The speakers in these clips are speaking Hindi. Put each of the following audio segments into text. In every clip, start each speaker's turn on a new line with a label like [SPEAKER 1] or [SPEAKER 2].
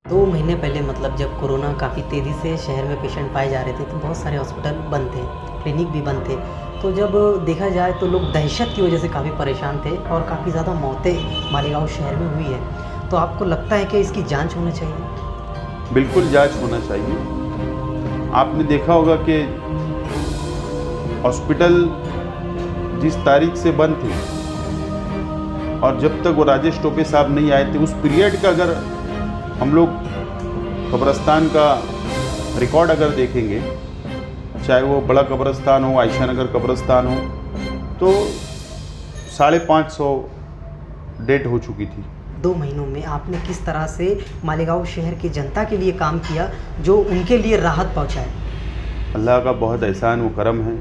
[SPEAKER 1] 2 महीने पहले मतलब जब कोरोना काफ़ी तेज़ी से शहर में पेशेंट पाए जा रहे थे, तो बहुत सारे हॉस्पिटल बंद थे, क्लिनिक भी बंद थे। तो जब देखा जाए तो लोग दहशत की वजह से काफ़ी परेशान थे और काफ़ी ज़्यादा मौतें मालेगाँव शहर में हुई है। तो आपको लगता है कि इसकी जाँच होनी चाहिए?
[SPEAKER 2] बिल्कुल जांच होना चाहिए। आपने देखा होगा कि हॉस्पिटल जिस तारीख से बंद थे और जब तक वो राजेश टोपे साहब नहीं आए थे, उस पीरियड का अगर हम लोग कब्रिस्तान का रिकॉर्ड अगर देखेंगे, चाहे वो बड़ा कब्रिस्तान हो, आयशा नगर कब्रिस्तान हो, तो 550 डेथ हो चुकी थी।
[SPEAKER 1] 2 महीनों में आपने किस तरह से मालेगाँव शहर की जनता के लिए काम किया, जो उनके लिए राहत पहुँचाए?
[SPEAKER 2] अल्लाह का बहुत एहसान व करम है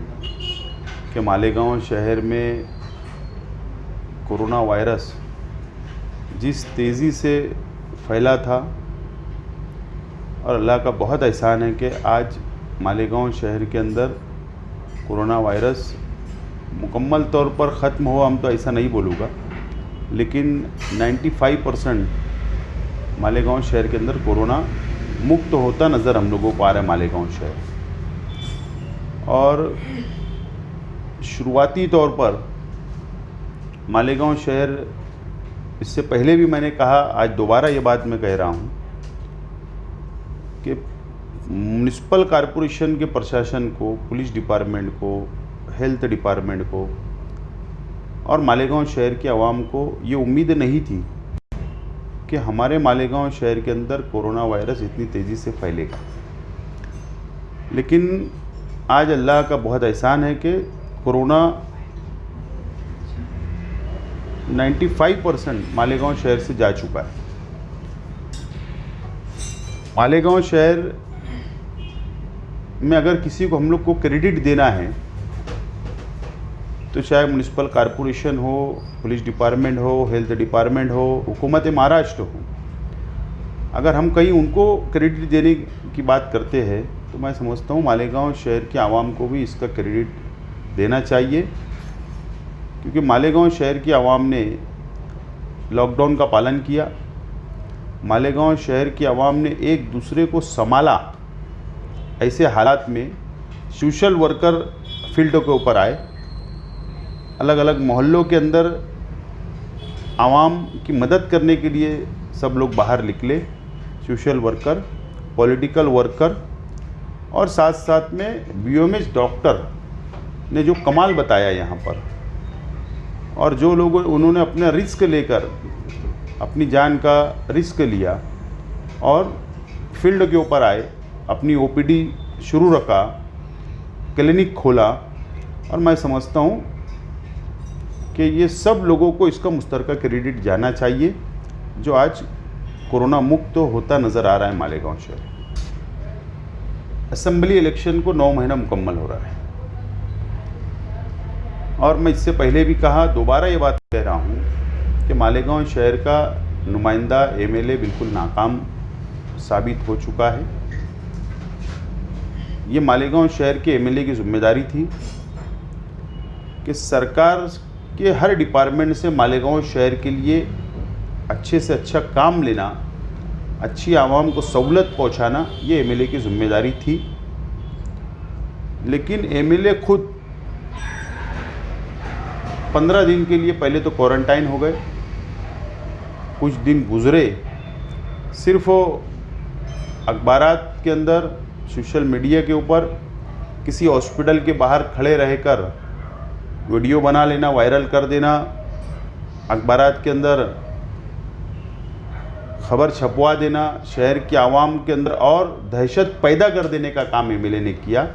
[SPEAKER 2] कि मालेगाँव शहर में कोरोना वायरस जिस तेज़ी से फैला था, और अल्लाह का बहुत एहसान है कि आज मालेगाँव शहर के अंदर कोरोना वायरस मुकम्मल तौर पर ख़त्म हो, हम तो ऐसा नहीं बोलूँगा, लेकिन 95% मालेगाँव शहर के अंदर कोरोना मुक्त होता नज़र हम लोगों को आ रहा है मालेगाँव शहर। और शुरुआती तौर पर मालेगाँव शहर, इससे पहले भी मैंने कहा, आज दोबारा ये बात मैं कह रहा हूँ कि म्युनिसिपल कॉरपोरेशन के प्रशासन को, पुलिस डिपार्टमेंट को, हेल्थ डिपार्टमेंट को और मालेगाँव शहर के आवाम को ये उम्मीद नहीं थी कि हमारे मालेगाँव शहर के अंदर कोरोना वायरस इतनी तेज़ी से फैलेगा। लेकिन आज अल्लाह का बहुत एहसान है कि कोरोना 95% मालेगाँव शहर से जा चुका है। मालेगाँव शहर में अगर किसी को हम लोग को क्रेडिट देना है, तो चाहे म्युनिसिपल कॉरपोरेशन हो, पुलिस डिपार्टमेंट हो, हेल्थ डिपार्टमेंट हो, हुकूमत महाराष्ट्र हो, अगर हम कहीं उनको क्रेडिट देने की बात करते हैं, तो मैं समझता हूँ मालेगाँव शहर के आवाम को भी इसका क्रेडिट देना चाहिए, क्योंकि मालेगाँव शहर की आवाम ने लॉकडाउन का पालन किया। मालेगाँव शहर की आवाम ने एक दूसरे को संभाला। ऐसे हालात में सोशल वर्कर फील्ड के ऊपर आए, अलग अलग मोहल्लों के अंदर आवाम की मदद करने के लिए सब लोग बाहर निकले, सोशल वर्कर, पॉलिटिकल वर्कर, और साथ साथ में बीओएमएस डॉक्टर ने जो कमाल बताया यहाँ पर, और जो लोग उन्होंने अपना रिस्क लेकर, अपनी जान का रिस्क लिया और फील्ड के ऊपर आए, अपनी ओपीडी शुरू रखा, क्लिनिक खोला, और मैं समझता हूँ कि ये सब लोगों को इसका मुश्तरका क्रेडिट जाना चाहिए, जो आज कोरोना मुक्त होता नज़र आ रहा है मालेगाँव शहर। असेंबली इलेक्शन को 9 महीना मुकम्मल हो रहा है, और मैं इससे पहले भी कहा, दोबारा ये बात कह रहा हूँ कि मालेगाँव शहर का नुमाइंदा एमएलए बिल्कुल नाकाम साबित हो चुका है। ये मालेगाँव शहर के एमएलए की जिम्मेदारी थी कि सरकार के हर डिपार्टमेंट से मालेगाँव शहर के लिए अच्छे से अच्छा काम लेना, अच्छी आवाम को सहूलत पहुंचाना, ये एमएलए की जिम्मेदारी थी। लेकिन एमएलए खुद 15 दिन के लिए पहले तो क्वारंटाइन हो गए। कुछ दिन गुजरे, सिर्फ अखबारात के अंदर, सोशल मीडिया के ऊपर किसी हॉस्पिटल के बाहर खड़े रहकर वीडियो बना लेना, वायरल कर देना, अखबारात के अंदर खबर छपवा देना, शहर के आवाम के अंदर और दहशत पैदा कर देने का काम एमएलए ने किया।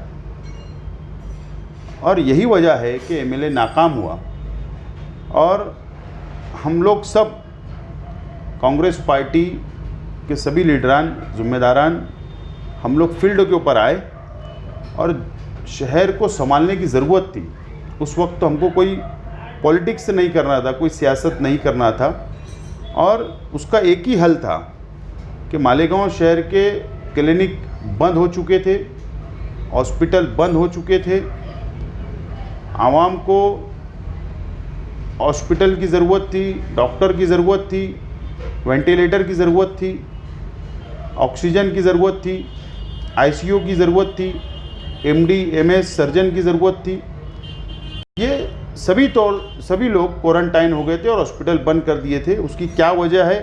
[SPEAKER 2] और यही वजह है कि एमएलए नाकाम हुआ, और हम लोग सब कांग्रेस पार्टी के सभी लीडरान, जिम्मेदारान, हम लोग फील्ड के ऊपर आए और शहर को संभालने की ज़रूरत थी। उस वक्त तो हमको कोई पॉलिटिक्स नहीं करना था, कोई सियासत नहीं करना था, और उसका एक ही हल था कि मालेगाँव शहर के क्लिनिक बंद हो चुके थे, हॉस्पिटल बंद हो चुके थे, आवाम को हॉस्पिटल की ज़रूरत थी, डॉक्टर की ज़रूरत थी, वेंटिलेटर की ज़रूरत थी, ऑक्सीजन की ज़रूरत थी, आईसीयू की ज़रूरत थी, एमडी एमएस सर्जन की ज़रूरत थी। ये सभी लोग क्वारंटाइन हो गए थे और हॉस्पिटल बंद कर दिए थे। उसकी क्या वजह है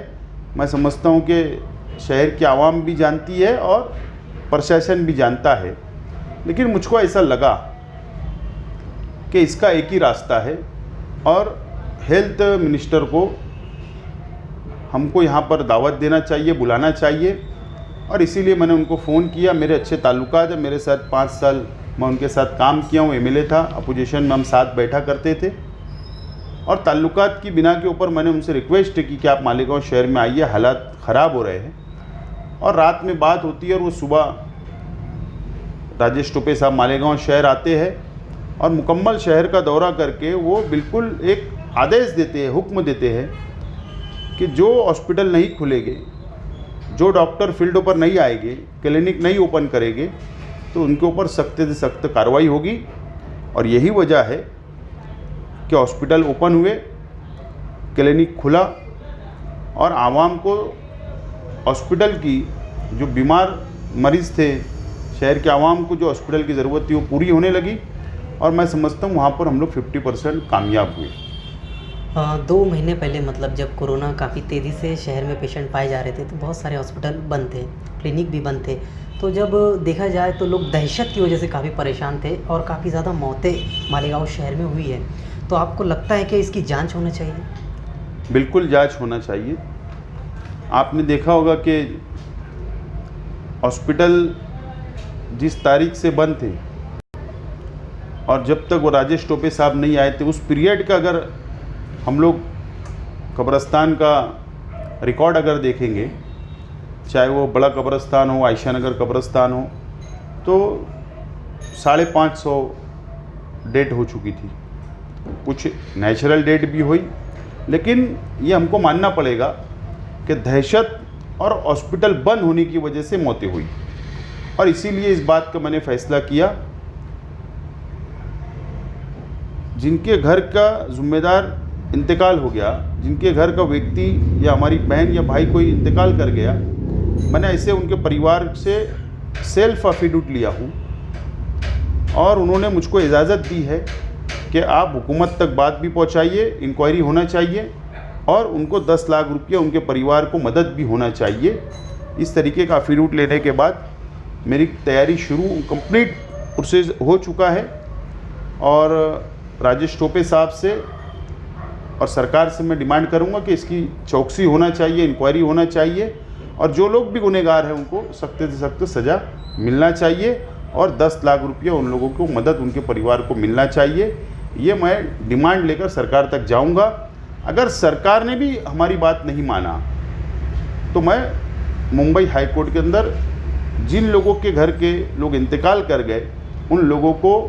[SPEAKER 2] मैं समझता हूँ कि शहर की आवाम भी जानती है और प्रशासन भी जानता है, लेकिन मुझको ऐसा लगा कि इसका एक ही रास्ता है और हेल्थ मिनिस्टर को हमको यहाँ पर दावत देना चाहिए, बुलाना चाहिए। और इसीलिए मैंने उनको फ़ोन किया। मेरे अच्छे ताल्लुकात है, मेरे साथ 5 साल मैं उनके साथ काम किया हूँ, एमएलए था, अपोजिशन में हम साथ बैठा करते थे। और ताल्लुकात की बिना के ऊपर मैंने उनसे रिक्वेस्ट की कि आप मालेगांव शहर में आइए, हालात ख़राब हो रहे हैं। और रात में बात होती है और वो सुबह राजेश टोपे साहब मालेगांव शहर आते हैं और मुकम्मल शहर का दौरा करके वो बिल्कुल एक आदेश देते हैं, हुक्म देते हैं कि जो हॉस्पिटल नहीं खुलेंगे, जो डॉक्टर फील्डों पर नहीं आएंगे, क्लिनिक नहीं ओपन करेंगे, तो उनके ऊपर सख्त से सख्त कार्रवाई होगी। और यही वजह है कि हॉस्पिटल ओपन हुए, क्लिनिक खुला और आवाम को हॉस्पिटल की जो बीमार मरीज़ थे, शहर के आवाम को जो हॉस्पिटल की ज़रूरत थी वो पूरी होने लगी। और मैं समझता हूँ वहाँ पर हम लोग 50% कामयाब हुए।
[SPEAKER 1] 2 महीने पहले मतलब जब कोरोना काफ़ी तेज़ी से शहर में पेशेंट पाए जा रहे थे तो बहुत सारे हॉस्पिटल बंद थे, क्लिनिक भी बंद थे। तो जब देखा जाए तो लोग दहशत की वजह से काफ़ी परेशान थे और काफ़ी ज़्यादा मौतें मालेगांव शहर में हुई है। तो आपको लगता है कि इसकी जांच होना चाहिए?
[SPEAKER 2] बिल्कुल जांच होना चाहिए। आपने देखा होगा कि हॉस्पिटल जिस तारीख से बंद थे और जब तक वो राजेश टोपे साहब नहीं आए थे, उस पीरियड का अगर हम लोग कब्रस्तान का रिकॉर्ड अगर देखेंगे, चाहे वो बड़ा कब्रस्तान हो, आयशा नगर कब्रस्तान हो, तो 550 डेथ हो चुकी थी। कुछ नेचुरल डेथ भी हुई, लेकिन ये हमको मानना पड़ेगा कि दहशत और हॉस्पिटल बंद होने की वजह से मौतें हुई। और इसीलिए इस बात का मैंने फैसला किया, जिनके घर का जिम्मेदार इंतकाल हो गया, जिनके घर का व्यक्ति या हमारी बहन या भाई कोई इंतकाल कर गया, मैंने ऐसे उनके परिवार से सेल्फ एफिडेविट लिया हूँ और उन्होंने मुझको इजाज़त दी है कि आप हुकूमत तक बात भी पहुँचाइए, इंक्वायरी होना चाहिए और उनको 10 लाख रुपया उनके परिवार को मदद भी होना चाहिए। इस तरीके का एफिडेविट लेने के बाद मेरी तैयारी शुरू कंप्लीट प्रोसेस हो चुका है और राजेश टोपे साहब से और सरकार से मैं डिमांड करूंगा कि इसकी चौकसी होना चाहिए, इंक्वायरी होना चाहिए और जो लोग भी गुनहगार हैं उनको सख्त से सख्त सज़ा मिलना चाहिए और 10 लाख रुपया उन लोगों को मदद उनके परिवार को मिलना चाहिए। ये मैं डिमांड लेकर सरकार तक जाऊंगा। अगर सरकार ने भी हमारी बात नहीं माना तो मैं मुंबई हाई कोर्ट के अंदर जिन लोगों के घर के लोग इंतकाल कर गए उन लोगों को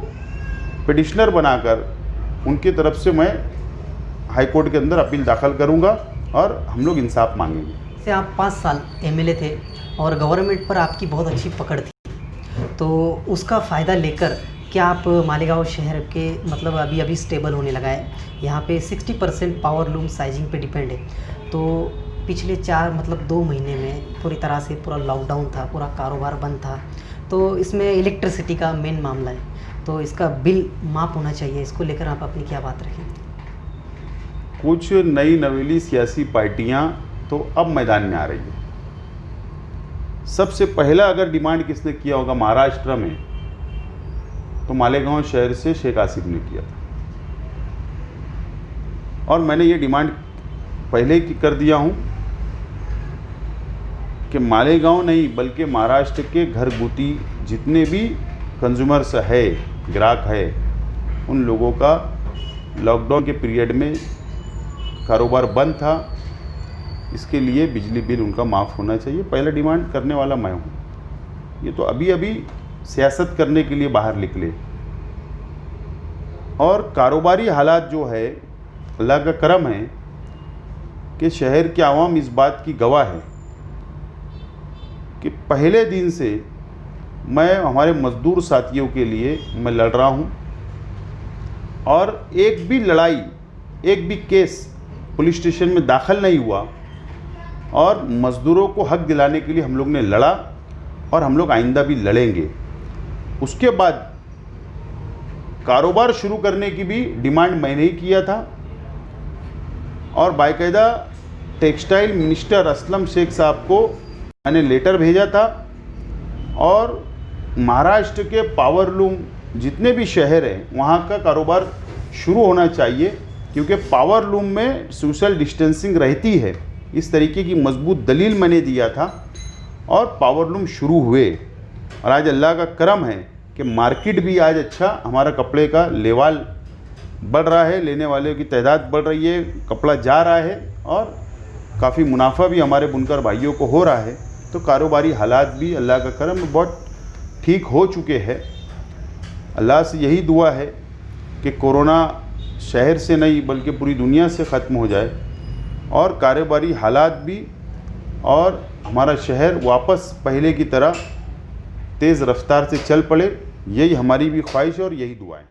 [SPEAKER 2] पिटिशनर बनाकर उनकी तरफ से मैं हाई कोर्ट के अंदर अपील दाखिल करूंगा और हम लोग इंसाफ मांगेंगे।
[SPEAKER 1] से आप 5 साल एमएलए थे और गवर्नमेंट पर आपकी बहुत अच्छी पकड़ थी, तो उसका फ़ायदा लेकर क्या आप मालेगांव शहर के मतलब अभी स्टेबल होने लगा है? यहाँ पे 60% पावर लूम साइजिंग पे डिपेंड है। तो पिछले 2 महीने में पूरी तरह से पूरा लॉकडाउन था, पूरा कारोबार बंद था, तो इसमें इलेक्ट्रिसिटी का मेन मामला है, तो इसका बिल माफ़ होना चाहिए। इसको लेकर आप अपनी क्या बात रखें?
[SPEAKER 2] कुछ नई नवेली सियासी पार्टियां तो अब मैदान में आ रही है। सबसे पहला अगर डिमांड किसने किया होगा महाराष्ट्र में, तो मालेगांव शहर से शेख आसिफ ने किया था और मैंने ये डिमांड पहले की कर दिया हूँ कि मालेगांव नहीं बल्कि महाराष्ट्र के घरगुती जितने भी कंज्यूमर्स है, ग्राहक है, उन लोगों का लॉकडाउन के पीरियड में कारोबार बंद था, इसके लिए बिजली बिल उनका माफ़ होना चाहिए। पहला डिमांड करने वाला मैं हूँ। ये तो अभी सियासत करने के लिए बाहर निकले और कारोबारी हालात जो है, अल्लाह का करम है कि शहर के आवाम इस बात की गवाह है कि पहले दिन से मैं हमारे मज़दूर साथियों के लिए मैं लड़ रहा हूँ और एक भी लड़ाई, एक भी केस पुलिस स्टेशन में दाखिल नहीं हुआ और मज़दूरों को हक दिलाने के लिए हम लोग ने लड़ा और हम लोग आइंदा भी लड़ेंगे। उसके बाद कारोबार शुरू करने की भी डिमांड मैंने ही किया था और बाकायदा टेक्सटाइल मिनिस्टर असलम शेख साहब को मैंने लेटर भेजा था और महाराष्ट्र के पावरलूम जितने भी शहर हैं वहाँ का कारोबार शुरू होना चाहिए, क्योंकि पावरलूम में सोशल डिस्टेंसिंग रहती है। इस तरीके की मजबूत दलील मैंने दिया था और पावरलूम शुरू हुए और आज अल्लाह का करम है कि मार्केट भी आज अच्छा, हमारा कपड़े का लेवल बढ़ रहा है, लेने वाले की तादाद बढ़ रही है, कपड़ा जा रहा है और काफ़ी मुनाफा भी हमारे बुनकर भाइयों को हो रहा है। तो कारोबारी हालात भी अल्लाह का करम बहुत ठीक हो चुके हैं। अल्लाह से यही दुआ है कि कोरोना शहर से नहीं बल्कि पूरी दुनिया से ख़त्म हो जाए और कारोबारी हालात भी और हमारा शहर वापस पहले की तरह तेज़ रफ्तार से चल पड़े। यही हमारी भी ख्वाहिश और यही दुआ है।